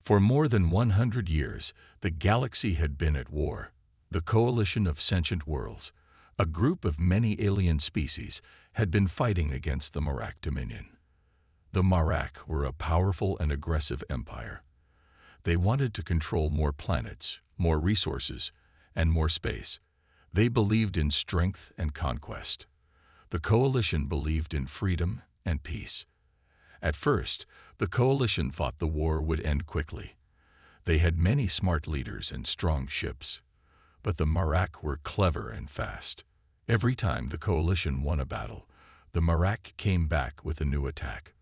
For more than 100 years, the galaxy had been at war. The coalition of sentient worlds, a group of many alien species, had been fighting against the Marak Dominion. The Marak were a powerful and aggressive empire. They wanted to control more planets, more resources, and more space. They believed in strength and conquest. The coalition believed in freedom and peace. At first, the coalition thought the war would end quickly. They had many smart leaders and strong ships. But the Marak were clever and fast. Every time the coalition won a battle, the Marak came back with a new attack.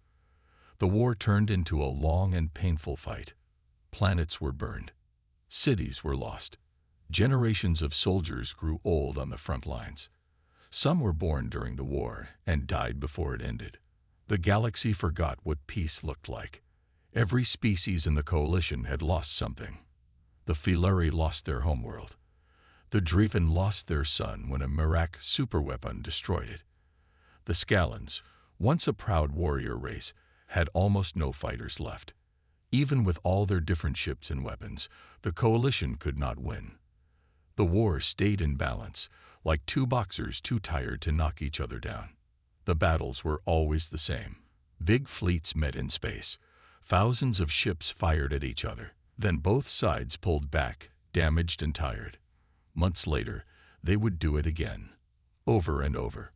The war turned into a long and painful fight. Planets were burned. Cities were lost. Generations of soldiers grew old on the front lines. Some were born during the war and died before it ended. The galaxy forgot what peace looked like. Every species in the coalition had lost something. The Filari lost their homeworld. The Driven lost their sun when a Marak superweapon destroyed it. The Scallons, once a proud warrior race, had almost no fighters left. Even with all their different ships and weapons, the coalition could not win. The war stayed in balance, like two boxers too tired to knock each other down. The battles were always the same. Big fleets met in space. Thousands of ships fired at each other. Then both sides pulled back, damaged and tired. Months later, they would do it again, over and over.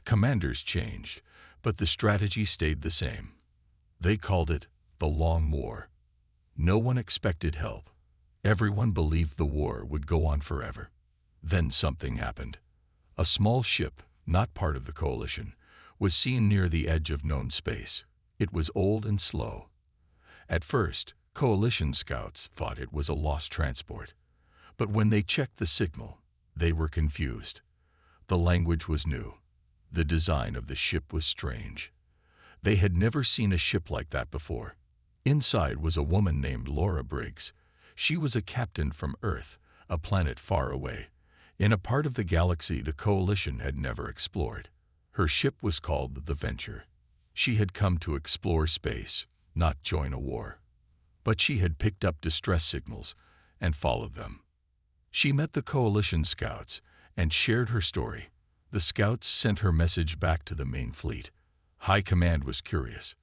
Commanders changed, but the strategy stayed the same. They called it the Long War. No one expected help. Everyone believed the war would go on forever. Then something happened. A small ship, not part of the coalition, was seen near the edge of known space. It was old and slow. At first, coalition scouts thought it was a lost transport. But when they checked the signal, they were confused. The language was new. The design of the ship was strange. They had never seen a ship like that before. Inside was a woman named Laura Briggs. She was a captain from Earth, a planet far away, in a part of the galaxy the coalition had never explored. Her ship was called the Venture. She had come to explore space, not join a war. But she had picked up distress signals and followed them. She met the coalition scouts and shared her story. The scouts sent her message back to the main fleet. High Command was curious.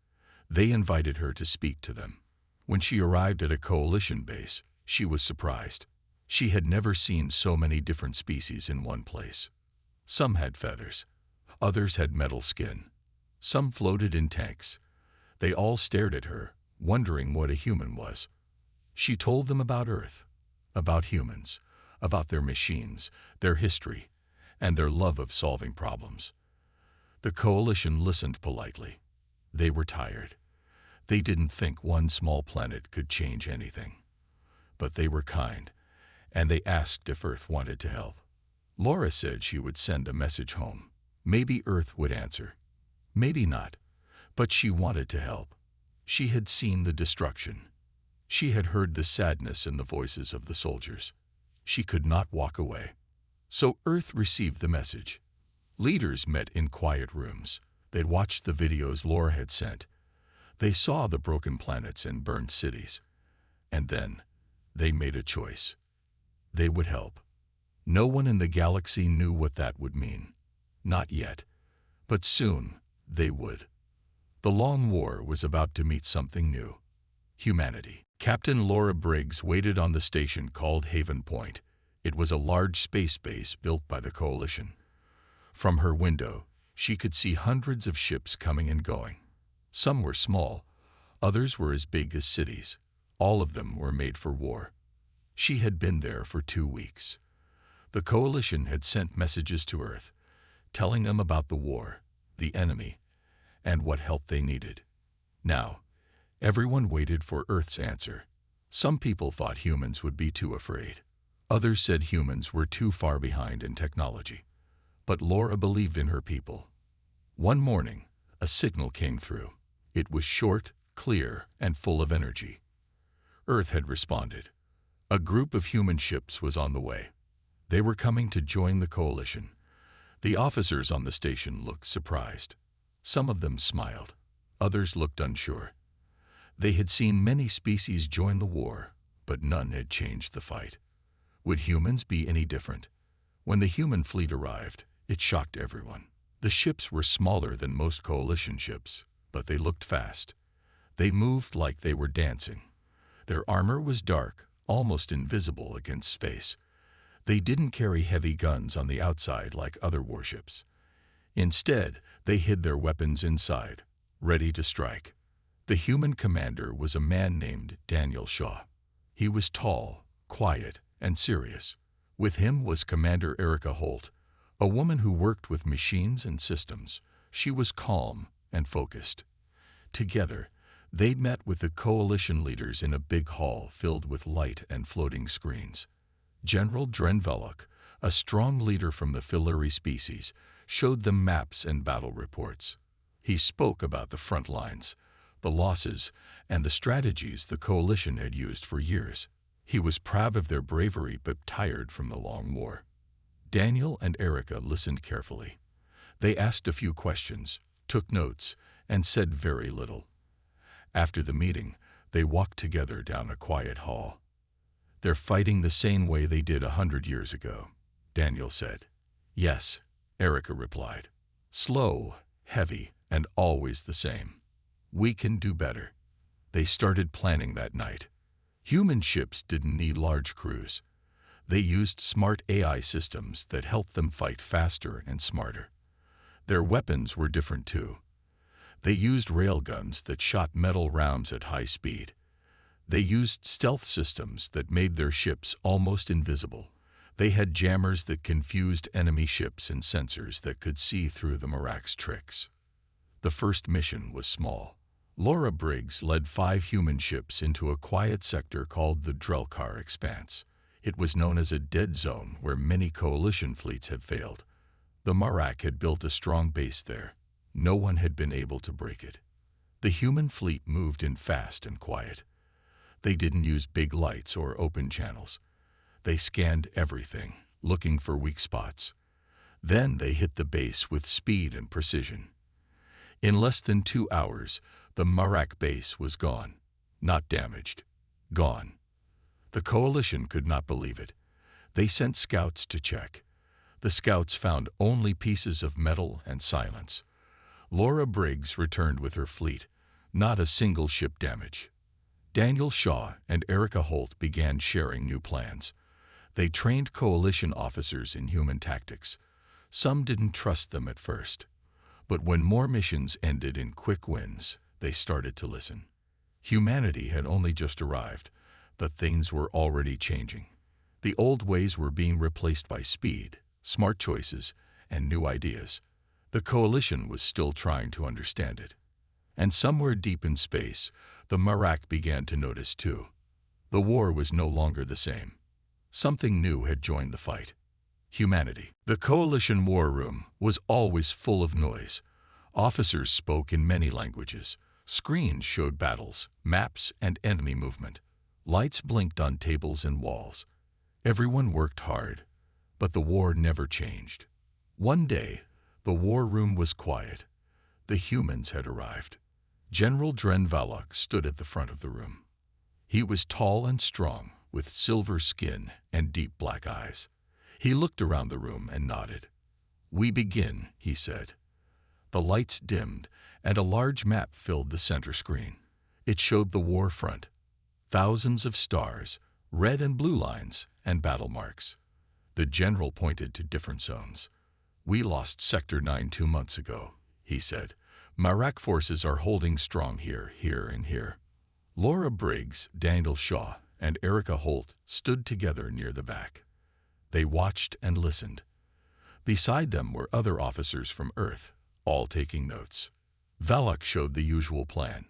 They invited her to speak to them. When she arrived at a coalition base, she was surprised. She had never seen so many different species in one place. Some had feathers. Others had metal skin. Some floated in tanks. They all stared at her, wondering what a human was. She told them about Earth, about humans, about their machines, their history, and their love of solving problems. The coalition listened politely. They were tired. They didn't think one small planet could change anything. But they were kind, and they asked if Earth wanted to help. Laura said she would send a message home. Maybe Earth would answer. Maybe not, but she wanted to help. She had seen the destruction. She had heard the sadness in the voices of the soldiers. She could not walk away. So Earth received the message. Leaders met in quiet rooms. They'd watched the videos Laura had sent. They saw the broken planets and burned cities. And then, they made a choice. They would help. No one in the galaxy knew what that would mean. Not yet. But soon, they would. The Long War was about to meet something new. Humanity. Captain Laura Briggs waited on the station called Haven Point. It was a large space base built by the coalition. From her window, she could see hundreds of ships coming and going. Some were small, others were as big as cities. All of them were made for war. She had been there for 2 weeks. The coalition had sent messages to Earth, telling them about the war, the enemy, and what help they needed. Now, everyone waited for Earth's answer. Some people thought humans would be too afraid. Others said humans were too far behind in technology. But Laura believed in her people. One morning, a signal came through. It was short, clear, and full of energy. Earth had responded. A group of human ships was on the way. They were coming to join the coalition. The officers on the station looked surprised. Some of them smiled. Others looked unsure. They had seen many species join the war, but none had changed the fight. Would humans be any different? When the human fleet arrived, it shocked everyone. The ships were smaller than most coalition ships, but they looked fast. They moved like they were dancing. Their armor was dark, almost invisible against space. They didn't carry heavy guns on the outside like other warships. Instead, they hid their weapons inside, ready to strike. The human commander was a man named Daniel Shaw. He was tall, quiet, and serious. With him was Commander Erica Holt, a woman who worked with machines and systems. She was calm and focused. Together, they met with the coalition leaders in a big hall filled with light and floating screens. General Dren Velok, a strong leader from the Filuri species, showed them maps and battle reports. He spoke about the front lines, the losses, and the strategies the coalition had used for years. He was proud of their bravery but tired from the long war. Daniel and Erica listened carefully. They asked a few questions, took notes, and said very little. After the meeting, they walked together down a quiet hall. "They're fighting the same way they did 100 years ago," Daniel said. "Yes," Erica replied. "Slow, heavy, and always the same. We can do better." They started planning that night. Human ships didn't need large crews. They used smart AI systems that helped them fight faster and smarter. Their weapons were different too. They used railguns that shot metal rounds at high speed. They used stealth systems that made their ships almost invisible. They had jammers that confused enemy ships and sensors that could see through the Marak's tricks. The first mission was small. Laura Briggs led 5 human ships into a quiet sector called the Drelkar Expanse. It was known as a dead zone where many coalition fleets had failed. The Marak had built a strong base there. No one had been able to break it. The human fleet moved in fast and quiet. They didn't use big lights or open channels. They scanned everything, looking for weak spots. Then they hit the base with speed and precision. In less than 2 hours, the Marak base was gone. Not damaged. Gone. The coalition could not believe it. They sent scouts to check. The scouts found only pieces of metal and silence. Laura Briggs returned with her fleet, not a single ship damage. Daniel Shaw and Erica Holt began sharing new plans. They trained coalition officers in human tactics. Some didn't trust them at first. But when more missions ended in quick wins, they started to listen. Humanity had only just arrived, but things were already changing. The old ways were being replaced by speed, smart choices, and new ideas. The coalition was still trying to understand it. And somewhere deep in space, the Marak began to notice too. The war was no longer the same. Something new had joined the fight. Humanity. The coalition war room was always full of noise. Officers spoke in many languages. Screens showed battles, maps, and enemy movement. Lights blinked on tables and walls. Everyone worked hard, but the war never changed. One day, the war room was quiet. The humans had arrived. General Dren Velok stood at the front of the room. He was tall and strong, with silver skin and deep black eyes. He looked around the room and nodded. "We begin," he said. The lights dimmed, and a large map filled the center screen. It showed the war front. Thousands of stars, red and blue lines, and battle marks. The general pointed to different zones. "We lost Sector 9 2 months ago," he said. "Marak forces are holding strong here, here, and here." Laura Briggs, Daniel Shaw, and Erica Holt stood together near the back. They watched and listened. Beside them were other officers from Earth, all taking notes. Velok showed the usual plan.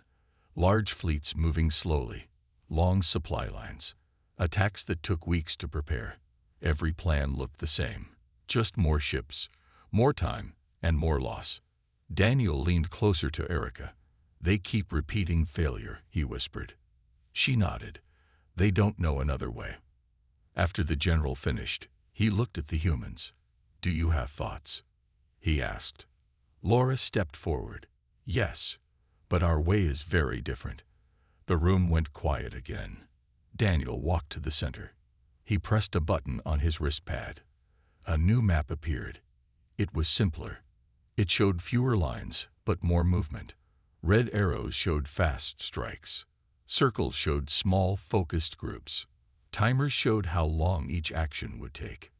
Large fleets moving slowly, long supply lines, attacks that took weeks to prepare. Every plan looked the same, just more ships, more time, and more loss. Daniel leaned closer to Erica. "They keep repeating failure," he whispered. She nodded. "They don't know another way." After the general finished, he looked at the humans. "Do you have thoughts?" he asked. Laura stepped forward. "Yes, but our way is very different. The room went quiet again. Daniel walked to the center. He pressed a button on his wristpad. A new map appeared. It was simpler. It showed fewer lines, but more movement. Red arrows showed fast strikes. Circles showed small, focused groups. Timers showed how long each action would take.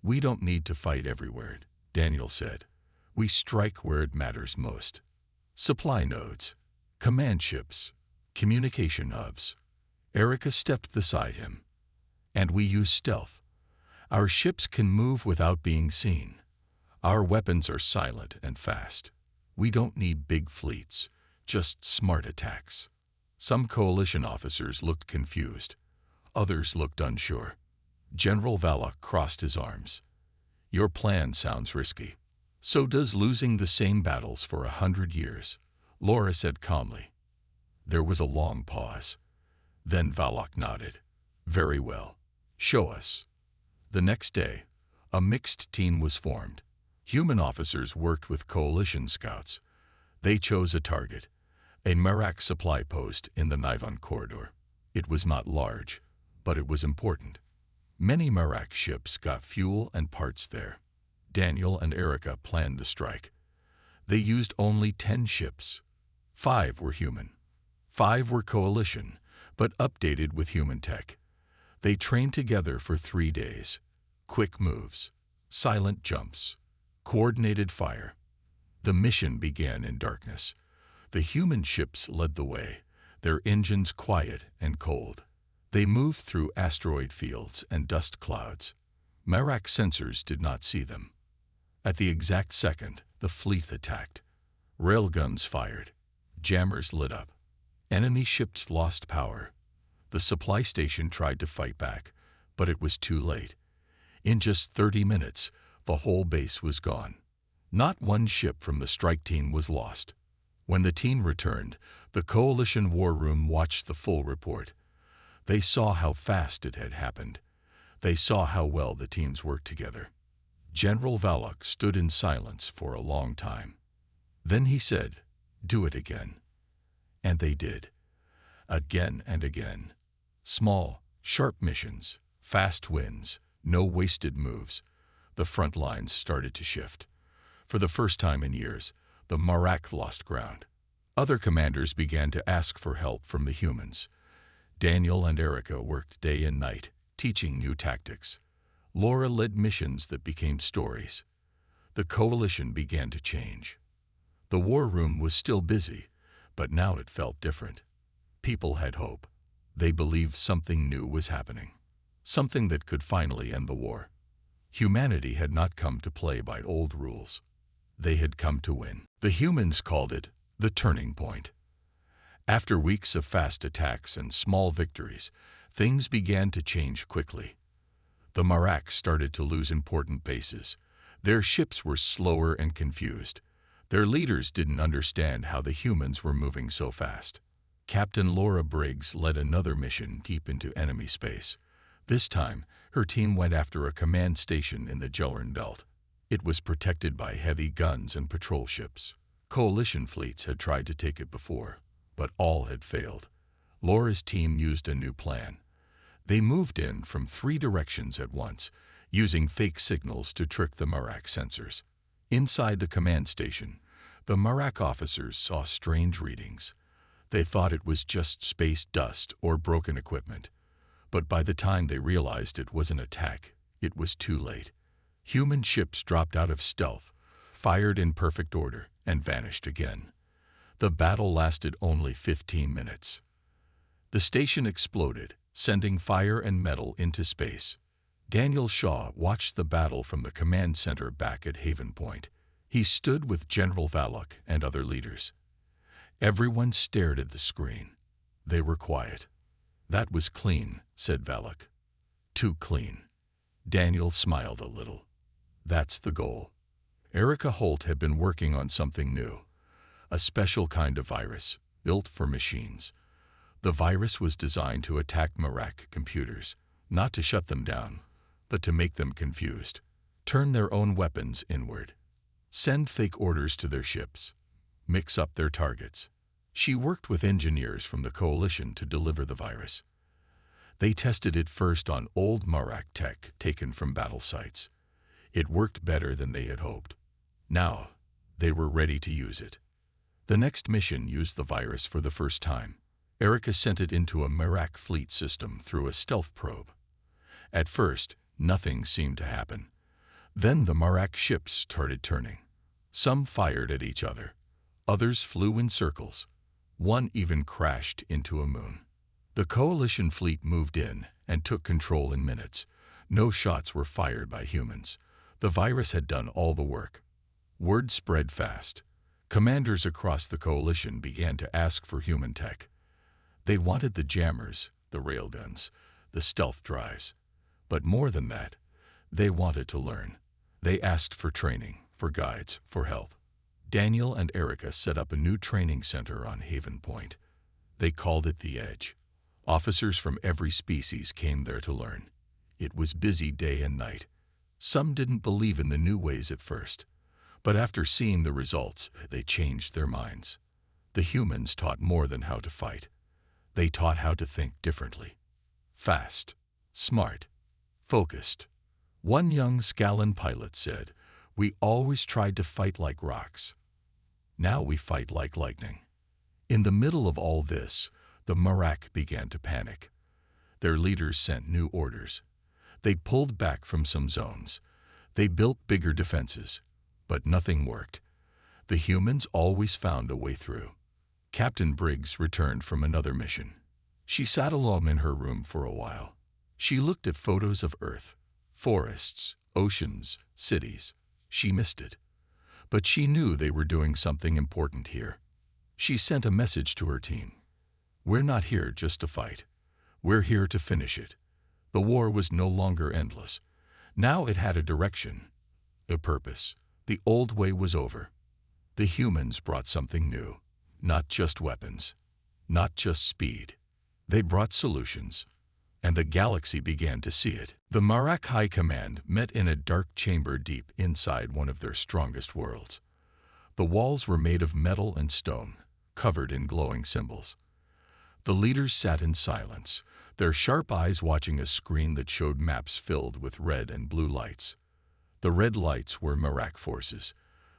"We don't need to fight everywhere," Daniel said. "We strike where it matters most. Supply nodes, command ships, communication hubs." Erica stepped beside him. "And we use stealth. Our ships can move without being seen. Our weapons are silent and fast. We don't need big fleets, just smart attacks." Some coalition officers looked confused. Others looked unsure. General Valak crossed his arms. "Your plan sounds risky." "So does losing the same battles for 100 years, Laura said calmly. There was a long pause. Then Valak nodded. "Very well. Show us." The next day, a mixed team was formed. Human officers worked with coalition scouts. They chose a target, a Merak supply post in the Nivan corridor. It was not large, but it was important. Many Merak ships got fuel and parts there. Daniel and Erica planned the strike. They used only 10 ships. 5 were human. 5 were coalition, but updated with human tech. They trained together for 3 days. Quick moves, silent jumps, coordinated fire. The mission began in darkness. The human ships led the way, their engines quiet and cold. They moved through asteroid fields and dust clouds. Merak sensors did not see them. At the exact second, the fleet attacked. Railguns fired. Jammers lit up. Enemy ships lost power. The supply station tried to fight back, but it was too late. In just 30 minutes, the whole base was gone. Not one ship from the strike team was lost. When the team returned, the coalition war room watched the full report. They saw how fast it had happened. They saw how well the teams worked together. General Valak stood in silence for a long time. Then he said, "Do it again." And they did. Again and again. Small, sharp missions, fast wins, no wasted moves. The front lines started to shift. For the first time in years, the Merak lost ground. Other commanders began to ask for help from the humans. Daniel and Erica worked day and night, teaching new tactics. Laura led missions that became stories. The coalition began to change. The war room was still busy, but now it felt different. People had hope. They believed something new was happening, something that could finally end the war. Humanity had not come to play by old rules. They had come to win. The humans called it the turning point. After weeks of fast attacks and small victories, things began to change quickly. The Merak started to lose important bases. Their ships were slower and confused. Their leaders didn't understand how the humans were moving so fast. Captain Laura Briggs led another mission deep into enemy space. This time, her team went after a command station in the Jellern Belt. It was protected by heavy guns and patrol ships. Coalition fleets had tried to take it before, but all had failed. Laura's team used a new plan. They moved in from 3 directions at once, using fake signals to trick the Merak sensors. Inside the command station, the Merak officers saw strange readings. They thought it was just space dust or broken equipment. But by the time they realized it was an attack, it was too late. Human ships dropped out of stealth, fired in perfect order, and vanished again. The battle lasted only 15 minutes. The station exploded, sending fire and metal into space. Daniel Shaw watched the battle from the command center back at Haven Point. He stood with General Valak and other leaders. Everyone stared at the screen. They were quiet. "That was clean," said Valak. "Too clean." Daniel smiled a little. "That's the goal." Erica Holt had been working on something new, a special kind of virus built for machines. The virus was designed to attack Merak computers, not to shut them down, but to make them confused, turn their own weapons inward, send fake orders to their ships, mix up their targets. She worked with engineers from the Coalition to deliver the virus. They tested it first on old Marak tech taken from battle sites. It worked better than they had hoped. Now, they were ready to use it. The next mission used the virus for the first time. Erica sent it into a Marak fleet system through a stealth probe. At first, nothing seemed to happen. Then the Marak ships started turning. Some fired at each other. Others flew in circles. One even crashed into a moon. The Coalition fleet moved in and took control in minutes. No shots were fired by humans. The virus had done all the work. Word spread fast. Commanders across the Coalition began to ask for human tech. They wanted the jammers, the railguns, the stealth drives. But more than that, they wanted to learn. They asked for training, for guides, for help. Daniel and Erica set up a new training center on Haven Point. They called it the Edge. Officers from every species came there to learn. It was busy day and night. Some didn't believe in the new ways at first, but after seeing the results, they changed their minds. The humans taught more than how to fight. They taught how to think differently. Fast, smart, focused. One young Scallan pilot said, "We always tried to fight like rocks. Now we fight like lightning." In the middle of all this, the Marak began to panic. Their leaders sent new orders. They pulled back from some zones. They built bigger defenses, but nothing worked. The humans always found a way through. Captain Briggs returned from another mission. She sat alone in her room for a while. She looked at photos of Earth, forests, oceans, cities. She missed it. But she knew they were doing something important here. She sent a message to her team. "We're not here just to fight. We're here to finish it." The war was no longer endless. Now it had a direction, a purpose. The old way was over. The humans brought something new. Not just weapons. Not just speed. They brought solutions. And the galaxy began to see it. The Marak High Command met in a dark chamber deep inside one of their strongest worlds. The walls were made of metal and stone, covered in glowing symbols. The leaders sat in silence, their sharp eyes watching a screen that showed maps filled with red and blue lights. The red lights were Marak forces.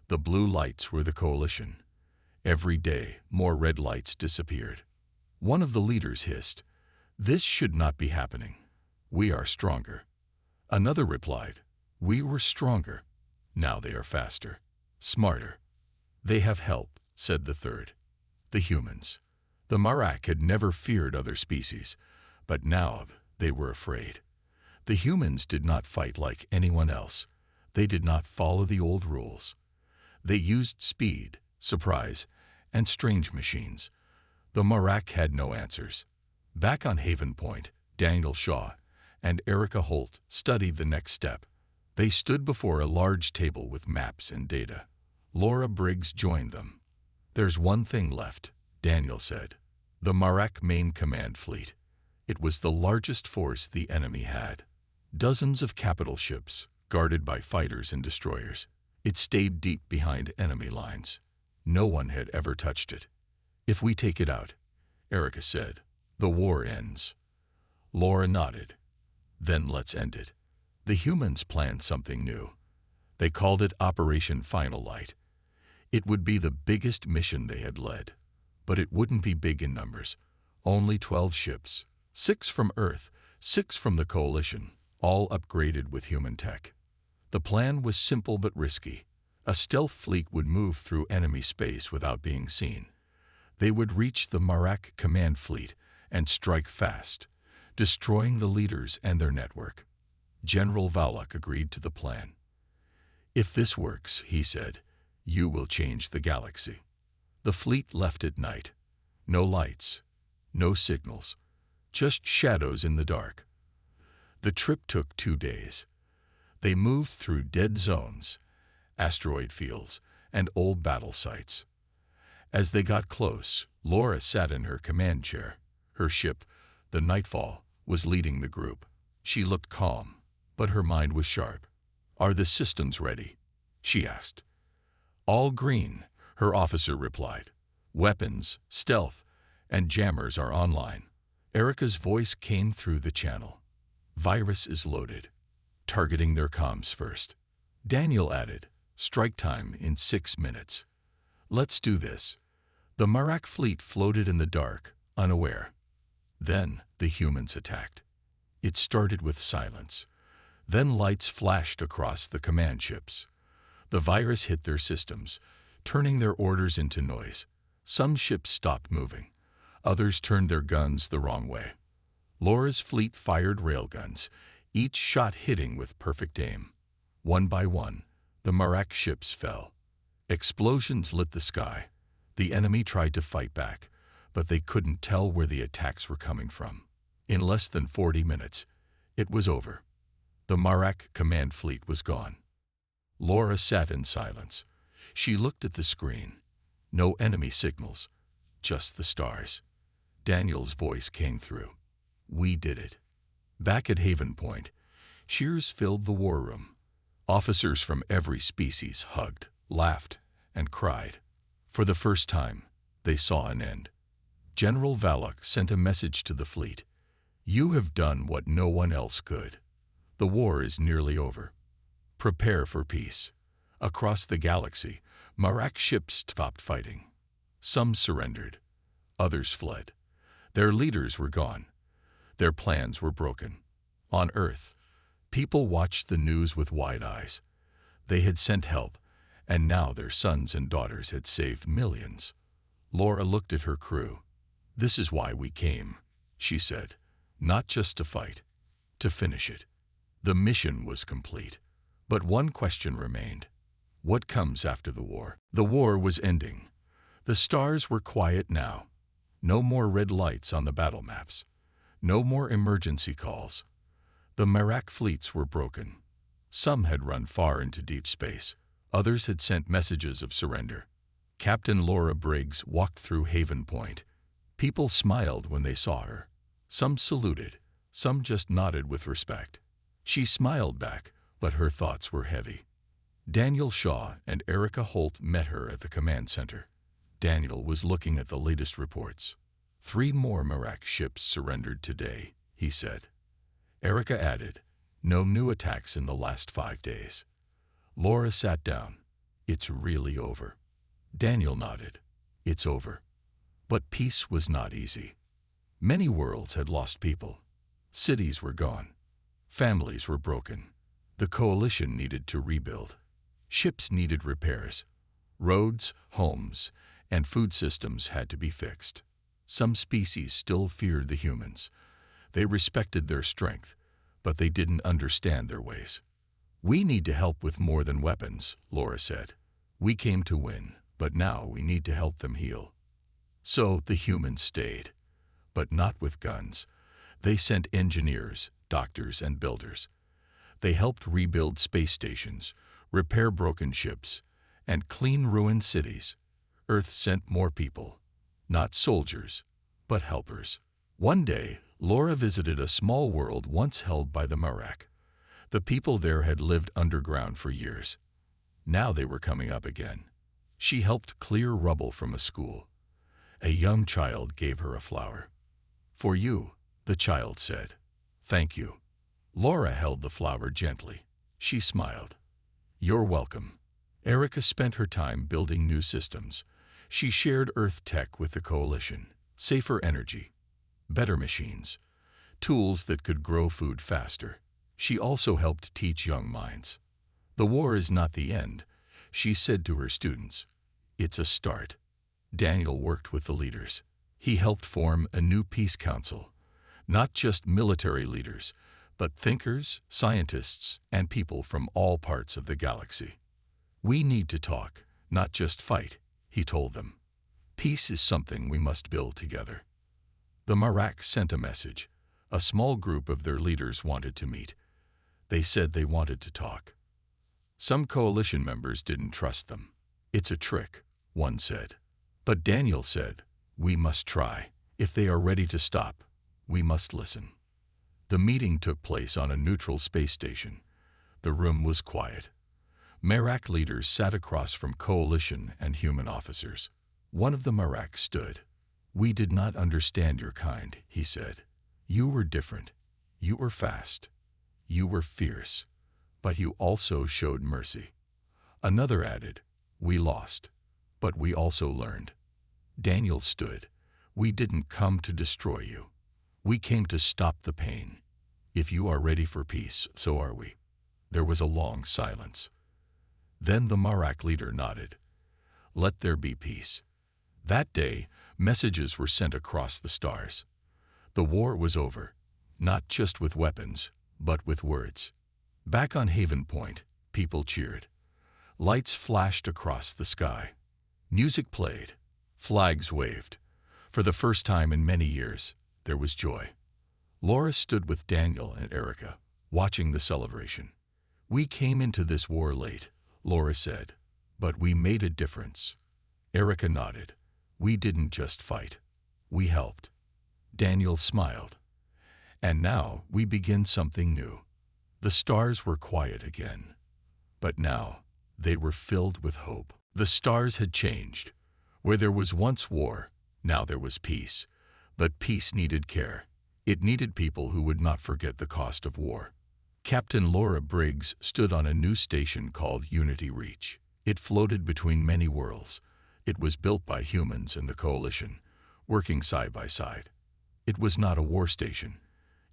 The blue lights were the Coalition. Every day, more red lights disappeared. One of the leaders hissed, "This should not be happening. We are stronger." Another replied, "We were stronger. Now they are faster, smarter." "They have help," said the third. The humans. The Marak had never feared other species, but now they were afraid. The humans did not fight like anyone else. They did not follow the old rules. They used speed, surprise, and strange machines. The Marak had no answers. Back on Haven Point, Daniel Shaw and Erica Holt studied the next step. They stood before a large table with maps and data. Laura Briggs joined them. "There's one thing left," Daniel said. "The Marak Main Command Fleet." It was the largest force the enemy had. Dozens of capital ships, guarded by fighters and destroyers. It stayed deep behind enemy lines. No one had ever touched it. "If we take it out," Erica said, "the war ends." Laura nodded. "Then let's end it." The humans planned something new. They called it Operation Final Light. It would be the biggest mission they had led. But it wouldn't be big in numbers. Only 12 ships, 6 from Earth, 6 from the Coalition, all upgraded with human tech. The plan was simple but risky. A stealth fleet would move through enemy space without being seen. They would reach the Marak command fleet and strike fast, destroying the leaders and their network. General Valak agreed to the plan. "If this works," he said, "you will change the galaxy." The fleet left at night. No lights, no signals, just shadows in the dark. The trip took 2 days. They moved through dead zones, asteroid fields, and old battle sites. As they got close, Laura sat in her command chair. Her ship, the Nightfall, was leading the group. She looked calm, but her mind was sharp. "Are the systems ready?" she asked. "All green," her officer replied. Weapons, stealth, and jammers are online. Erica's voice came through the channel. Virus is loaded. Targeting their comms first. Daniel added, strike time in 6 minutes. Let's do this. The Marak fleet floated in the dark, unaware. Then the humans attacked. It started with silence. Then lights flashed across the command ships. The virus hit their systems, turning their orders into noise. Some ships stopped moving. Others turned their guns the wrong way. Laura's fleet fired railguns, each shot hitting with perfect aim. One by one, the Marak ships fell. Explosions lit the sky. The enemy tried to fight back, but they couldn't tell where the attacks were coming from. In less than 40 minutes, it was over. The Marak command fleet was gone. Laura sat in silence. She looked at the screen. No enemy signals, just the stars. Daniel's voice came through. We did it. Back at Haven Point, cheers filled the war room. Officers from every species hugged, laughed, and cried. For the first time, they saw an end. General Valok sent a message to the fleet. You have done what no one else could. The war is nearly over. Prepare for peace. Across the galaxy, Marak ships stopped fighting. Some surrendered. Others fled. Their leaders were gone. Their plans were broken. On Earth, people watched the news with wide eyes. They had sent help, and now their sons and daughters had saved millions. Laura looked at her crew. This is why we came, she said. Not just to fight, to finish it. The mission was complete. But one question remained. What comes after the war? The war was ending. The stars were quiet now. No more red lights on the battle maps. No more emergency calls. The Marak fleets were broken. Some had run far into deep space. Others had sent messages of surrender. Captain Laura Briggs walked through Haven Point. People smiled when they saw her. Some saluted. Some just nodded with respect. She smiled back, but her thoughts were heavy. Daniel Shaw and Erica Holt met her at the command center. Daniel was looking at the latest reports. 3 more Marak ships surrendered today, he said. Erica added, no new attacks in the last 5 days. Laura sat down. It's really over. Daniel nodded. It's over. But peace was not easy. Many worlds had lost people. Cities were gone. Families were broken. The coalition needed to rebuild. Ships needed repairs. Roads, homes, and food systems had to be fixed. Some species still feared the humans. They respected their strength, but they didn't understand their ways. We need to help with more than weapons, Laura said. We came to win, but now we need to help them heal. So the humans stayed, but not with guns. They sent engineers, doctors, and builders. They helped rebuild space stations, repair broken ships, and clean ruined cities. Earth sent more people, not soldiers, but helpers. One day, Laura visited a small world once held by the Marak. The people there had lived underground for years. Now they were coming up again. She helped clear rubble from a school. A young child gave her a flower. For you, the child said. Thank you. Laura held the flower gently. She smiled. You're welcome. Erica spent her time building new systems. She shared Earth tech with the coalition. Safer energy, better machines, tools that could grow food faster. She also helped teach young minds. The war is not the end, she said to her students. It's a start. Daniel worked with the leaders. He helped form a new peace council. Not just military leaders, but thinkers, scientists, and people from all parts of the galaxy. We need to talk, not just fight, he told them. Peace is something we must build together. The Marak sent a message. A small group of their leaders wanted to meet. They said they wanted to talk. Some coalition members didn't trust them. It's a trick, one said. But Daniel said, we must try. If they are ready to stop, we must listen. The meeting took place on a neutral space station. The room was quiet. Marak leaders sat across from coalition and human officers. One of the Maraks stood. "We did not understand your kind," he said. "You were different. You were fast. You were fierce. But you also showed mercy." Another added, "We lost, but we also learned." Daniel stood. "We didn't come to destroy you. We came to stop the pain. If you are ready for peace, so are we." There was a long silence. Then the Marak leader nodded. "Let there be peace." That day, messages were sent across the stars. The war was over, not just with weapons, but with words. Back on Haven Point, people cheered. Lights flashed across the sky. Music played. Flags waved. For the first time in many years, there was joy. Laura stood with Daniel and Erica, watching the celebration. "We came into this war late," Laura said, "but we made a difference." Erica nodded. "We didn't just fight. We helped." Daniel smiled. "And now we begin something new." The stars were quiet again. But now they were filled with hope. The stars had changed. Where there was once war, now there was peace. But peace needed care. It needed people who would not forget the cost of war. Captain Laura Briggs stood on a new station called Unity Reach. It floated between many worlds. It was built by humans and the Coalition, working side by side. It was not a war station.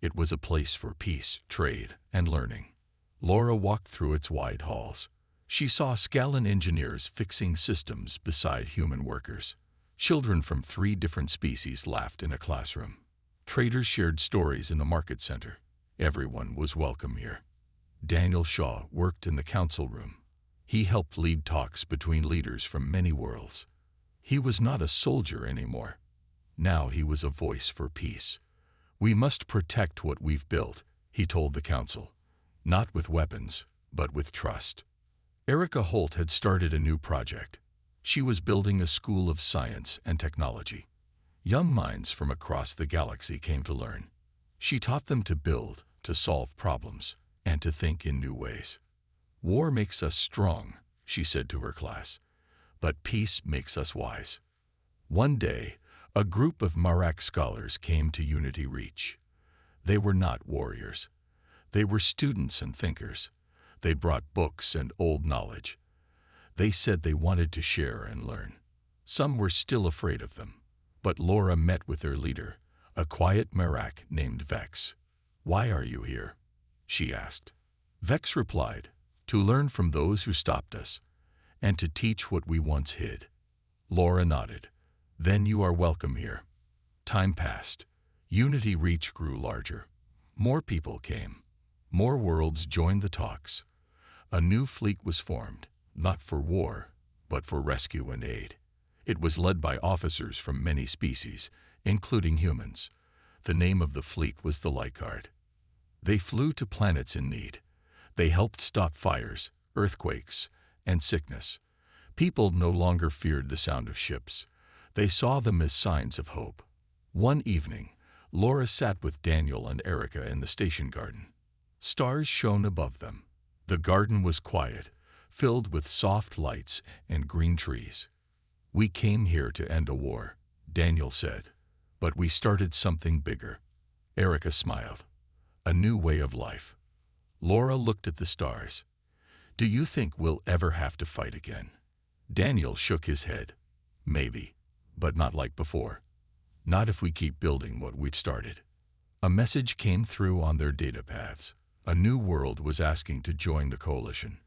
It was a place for peace, trade, and learning. Laura walked through its wide halls. She saw Scalan engineers fixing systems beside human workers. Children from 3 different species laughed in a classroom. Traders shared stories in the market center. Everyone was welcome here. Daniel Shaw worked in the council room. He helped lead talks between leaders from many worlds. He was not a soldier anymore. Now he was a voice for peace. "We must protect what we've built," he told the council. "Not with weapons, but with trust." Erica Holt had started a new project. She was building a school of science and technology. Young minds from across the galaxy came to learn. She taught them to build, to solve problems, and to think in new ways. "War makes us strong," she said to her class, "but peace makes us wise." One day, a group of Marak scholars came to Unity Reach. They were not warriors. They were students and thinkers. They brought books and old knowledge. They said they wanted to share and learn. Some were still afraid of them, but Laura met with their leader, a quiet Marak named Vex. "Why are you here?" she asked. Vex replied, "To learn from those who stopped us, and to teach what we once hid." Laura nodded. "Then you are welcome here." Time passed. Unity Reach grew larger. More people came. More worlds joined the talks. A new fleet was formed, not for war, but for rescue and aid. It was led by officers from many species, including humans. The name of the fleet was the Light Guard. They flew to planets in need. They helped stop fires, earthquakes, and sickness. People no longer feared the sound of ships. They saw them as signs of hope. One evening, Laura sat with Daniel and Erica in the station garden. Stars shone above them. The garden was quiet, filled with soft lights and green trees. "We came here to end a war," Daniel said, "but we started something bigger." Erica smiled. "A new way of life." Laura looked at the stars. "Do you think we'll ever have to fight again?" Daniel shook his head. "Maybe, but not like before. Not if we keep building what we've started." A message came through on their data paths. A new world was asking to join the Coalition.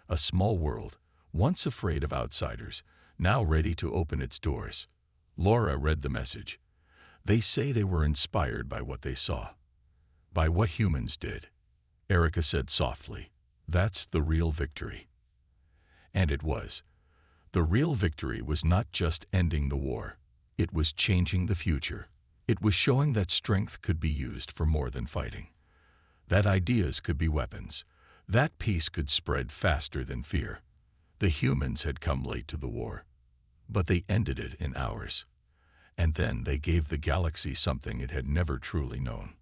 A small world, once afraid of outsiders, now ready to open its doors. Laura read the message. "They say they were inspired by what they saw. By what humans did." Erica said softly, "That's the real victory." And it was. The real victory was not just ending the war. It was changing the future. It was showing that strength could be used for more than fighting. That ideas could be weapons. That peace could spread faster than fear. The humans had come late to the war, but they ended it in hours. And then they gave the galaxy something it had never truly known.